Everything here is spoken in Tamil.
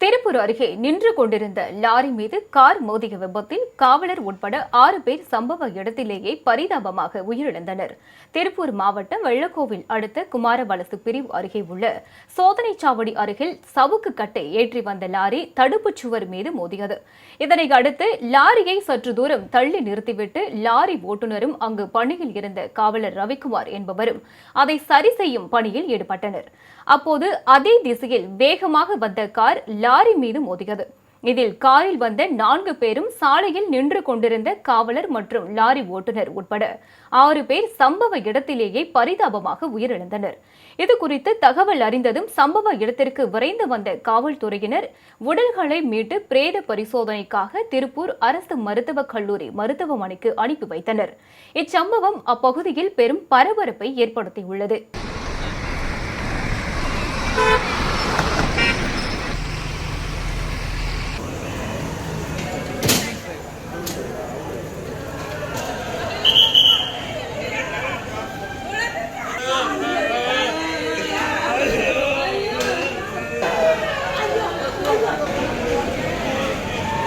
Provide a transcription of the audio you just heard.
திருப்பூர் அருகே நின்று கொண்டிருந்த லாரி மீது கார் மோதிய விபத்தில் காவலர் உட்பட 6 பேர் சம்பவ இடத்திலேயே பரிதாபமாக உயிரிழந்தனர். திருப்பூர் மாவட்டம் வெள்ளக்கோவில் அடுத்த குமாரவலசு பிரிவு அருகே உள்ள சோதனைச்சாவடி அருகில் சவுக்கு கட்டை ஏற்றி வந்த லாரி தடுப்புச் சுவர் மீது மோதியது. இதனை அடுத்து லாரியை சற்று தூரம் தள்ளி நிறுத்திவிட்டு லாரி ஓட்டுநரும் அங்கு பணியில் இருந்த காவலர் ரவிக்குமார் என்பவரும் அதை சரி செய்யும் பணியில் ஈடுபட்டனர். அப்போது அதே திசையில் வேகமாக வந்த கார் லாரி மீது மோதியது. இதில் காரில் வந்த 4 பேரும் சாலையில் நின்று கொண்டிருந்த காவலர் மற்றும் லாரி ஓட்டுநர் உட்பட 6 பேர் சம்பவ இடத்திலேயே பரிதாபமாக உயிரிழந்தனர். இதுகுறித்து தகவல் அறிந்ததும் சம்பவ இடத்திற்கு விரைந்து வந்த காவல்துறையினர் உடல்களை மீட்டு பிரேத பரிசோதனைக்காக திருப்பூர் அரசு மருத்துவக் கல்லூரி மருத்துவமனைக்கு அனுப்பி வைத்தனர். இச்சம்பவம் அப்பகுதியில் பெரும் பரபரப்பை ஏற்படுத்தியுள்ளது.